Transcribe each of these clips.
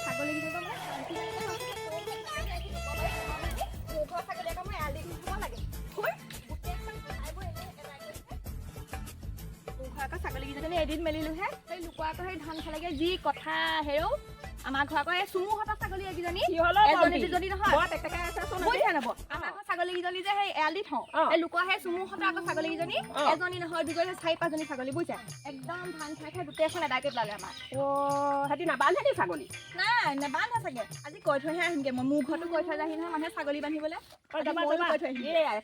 ছাগলী কেইটা মানে ছাগলী এটা মই আলি দিব লাগে ছাগলী কেইজনী এদিন মেলিলোহে সেই লোকৰ আকৌ সেই ধান খালেগে যি কথা হেৰৌ আমাৰ ঘৰ আকৌ এই চুমুহঁতৰ ছাগলী এইকেইজনী এজনী দুজনী নহয় আমাৰ ঘৰ ছাগলী কেইজনী যে সেই এৰাল দি থওঁ এই লোকৰ সেই চুমুহঁতৰ আকৌ ছাগলী কেইজনী এজনী নহয় দুজনী 4-5জনী ছাগলী বুজিছা একদম ধান খাই খাই গোটেইখন এদাই কৰি পেলালে আমাৰ সিহঁতি নাবান্ধে নি ছাগলী নাই নেবান্ধে চাগে আজি কৈ থৈহে আহিমগে মই মোৰ ঘৰতো কৈ থৈ যাহি নহয় মানুহে ছাগলী বান্ধিবলৈ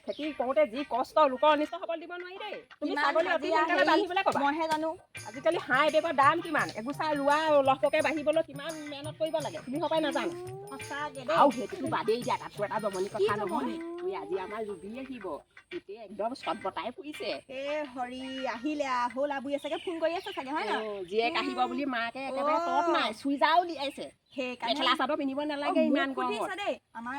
খেতি কৰোঁতে যি কষ্ট লোকৰ অনিষ্ট হ'ব দিব নোৱাৰি দেই তুমি ছাগলী অতি সোনকালে বান্ধিবলৈ ক'বা মইহে জানো আজিকালি হাঁহ এবেগৰ দাম কিমান এগুচা ৰোৱা লহপকে বাঢ়িবলৈ কিমান মেহনত কৰিব লাগে তুমি সবাই নাজানো আৰু সেইটো বাদেই দিয়া তাতো এটা জমনি কথা নহয় তুমি আজি আমাৰ ৰুবি আহিব গোটেই একদম চট বটাই ফুৰিছে হৰি আহিলে হ'ল আবুয়ে চাগে ফোন কৰি আছে চাগে হয় ন জীয়েক আহিব বুলি মাকে একেবাৰে তত নাই চুইজাও উলিয়াইছে মেখেলা চাদৰ পিন্ধিব নালাগে ইমান গৰমত দেই আমাৰ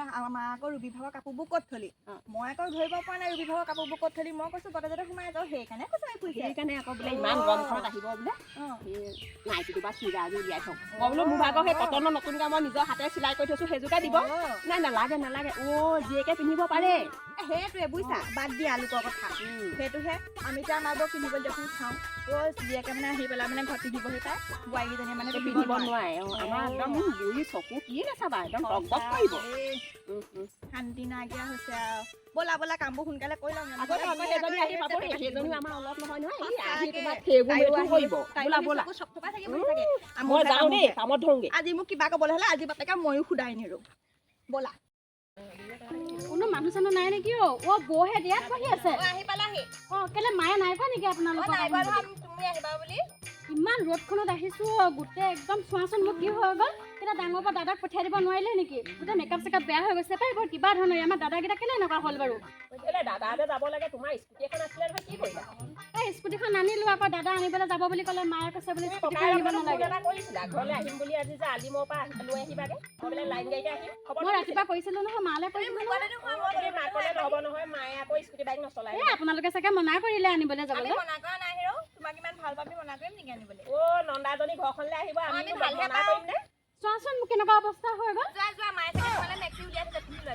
আকৌ ৰুবি ভাগৰ কাপোৰবোৰ ক'ত থলি মই আকৌ ধৰিব পৰা নাই ৰুবি ভাগৰ কাপোৰবোৰ ক'ত থলি মই কৈছো গটেজতে সোমাই যাওঁ সেইকাৰণে খুচুৰাই ফুৰিছে সেইকাৰণে আকৌ বোলে ইমান গৰমখনত আহিব বোলে নাইটিটো বা চুইজাৰযোৰ উলিয়াই থওঁ মই বোলো মোৰ ভাগৰ সেই কটনৰ নতুনকৈ মই নিজৰ হাতে চিলাই কৰি থৈছো সেইযোৰকে দিব নাই নালাগে নালাগে জীয়েকে পিন্ধিব পাৰে সেইটোৱে বুজিছা বাদ দিয়া লোকৰ কথা সেইটোহে আমিতো আমাৰ বৰ পিন্ধিবলৈ দেখোন চাওঁ জীয়েকে মানে আহি পেলাই মানে ঘৰত পিন্ধিবহি পায় বোৱাৰীকেইজনীয়ে মানে পিন্ধিব নোৱাৰে আমাৰ একদম বুঢ়ী চকু কি নাচাবা একদম টক কৰিব শান্তি নাইকিয়া হৈছে আৰু ব'লা ব'লা কামবোৰ সোনকালে কৰি লওঁ সেইজনী আমাৰ অলপ নহয় নহয় আজি মোক কিবা ক'বলৈ হ'লে আজি বাপেকে ময়ো সোধাই নিৰো ব'লা কোনো মানুহ চানুহ নাই নেকি বৌহে দিয়াত বহি আছে আহি পালাহি কেলে মায়ে নাই কোৱা নেকি আপোনালোকৰ তুমি আহিবা বুলি ইমান ৰ'দখনত আহিছো গোটেই একদম চোৱাচোন মোক কি হৈ গ'ল কেইটা ডাঙৰ পৰা দাদাক পঠিয়াই দিব নোৱাৰিলে নেকি গোটেই মেকআপ চেকআপ বেয়া হৈ গৈছে পাই বৰ কিবা ধৰণৰ আমাৰ দাদাকেইটা কেলে এনেকুৱা হ'ল বাৰু দাদাহঁতে যাব লাগে তোমাৰ স্কুটি এখন আছিলে নহয় কি কৰিলা এই স্কুটিখন আনিলো আকৌ দাদা আনিবলৈ যাব বুলি ক'লে মায়ে কৈছে বুলি স্কুটিখন আনিব নালাগে ঘৰলৈ আহিম বুলি আজি যে আলিমৰ পৰা লৈ আহিবাগে বোলে লাইন গাড়ীতে আহিম মই ৰাতিপুৱা কৈছিলো নহয় মালে কৈছিলো মাকলে নহ'ব নহয় মায়ে আকৌ স্কুটি বাইক নচলায় আপোনালোকে চাগে মনা কৰিলে আনিবলৈ যাবলৈ মনা কৰা নাই হেৰৌ তোমাক ইমান ভাল পাবি মনা কৰিম নেকি আনিবলৈ নন্দাজনী ঘৰখনলৈ আহিব আমি ভালহে কৰিম নে চোৱাচোন মোক কেনেকুৱা অৱস্থা হৈ গ'ল যোৱা মায়ে চাগে তোমালে মেক্সি উলিয়াই থৈছে পিন্ধি লোৱা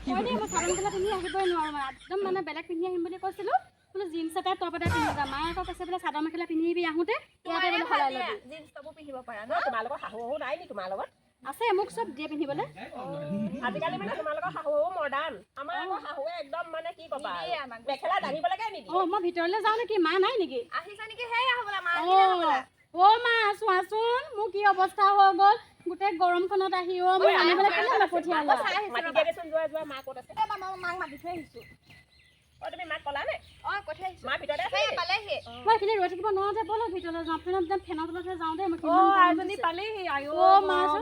মই চাদৰ মেখেলা পিন্ধি আহিবই নোৱাৰো একদম মানে বেলেগ পিন্ধি আহিম বুলি কৈছিলো বোলো জিন্স এটা টপ এটা পিন্ধি যাম মায়ে আকৌ কৈছে বোলে চাদৰ মেখেলা পিন্ধিবি আহোঁতে ইয়াতে বোলে সলাই ল'বি জিন্স টপো পিন্ধিব পাৰা ন তোমালোকৰ শাহু নাই নি তোমাৰ লগত আছে মোক চব দিয়ে পিন্ধিবলৈ আজিকালি মানে তোমালোকৰ শাহু মডাৰ্ণ আমাৰ আকৌ শাহুৱে একদম মানে কি ক'বা মেখেলা দাঙিবলৈকে নিদিয়ে মই ভিতৰলৈ যাওঁ নেকি মা নাই নেকি আহিছা নেকি সেয়া হ'বলা মা মা চোৱাচোন মোৰ কি অৱস্থা হৈ গ'ল গোটেই গৰমখনত আহি মই আনিবলৈ কেলে নপঠিয়ালা মাতি দিয়া দেচোন যোৱা মা ক'ত আছে মাক মাতি থৈ আহিছো তুমি মাক ক'লা নে কৈ থৈ আহিছো মা ভিতৰতে আছে পালেহি মই এইখিনি ৰৈ থাকিব নোৱাৰো যে ব'লক ভিতৰলৈ যাওঁ ফেনৰ তলতহে যাওঁ দেই মই পালেহি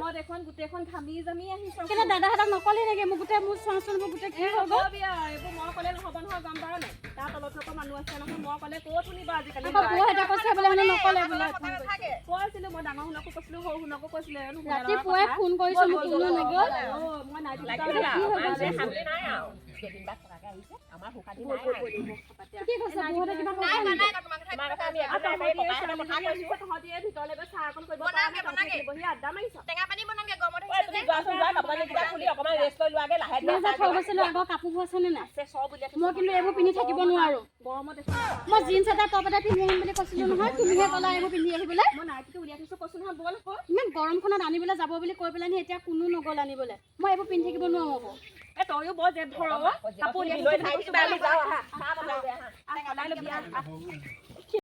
মই দেখোন গোটেইখন ঘামি জামি আহিছো কেলে দাদাহঁতক নকলি নেকি মোক গোটেই মোৰ চোৱাচোন মোৰ গোটেই কি হৈ গ'ল এইবোৰ মই ক'লে নহ'ব নহয় গম পাওঁ নাই তাৰ তলত থকা মানুহ আছে নহয় মই ক'লে ক'ত শুনিবা আজিকালি বৌহঁতে কৈছে বোলে মানে নকলে বোলে কৈছিলো মই ডাঙৰ শুনকো কৈছিলো সৰু শুনকো কৈছিলে ৰাতিপুৱাই ফোন কৰিছো মোক কোনো নগ'ল মই নাই আমাৰ সুখাতি কি কৈছে বৌহঁতে কিবা কাপোৰবোৰ আছে নে নাই মই কিন্তু এইবোৰ পিন্ধি থাকিব নোৱাৰো মই জিন্স এটা টপ এটা পিন্ধি আহিম বুলি কৈছিলো নহয় তুমিহে ক'লা এইবোৰ পিন্ধি আহিবলৈ মই নাইটিটো উলিয়াই থৈছো কৈছো নহয় ব'ল ইমান গৰমখনত আনিবলৈ যাব বুলি কৈ পেলাই এতিয়া কোনো নগ'ল আনিবলৈ মই এইবোৰ পিন্ধি থাকিব নোৱাৰো আকৌ তইও বৰ জেদ ধৰ কাপোৰ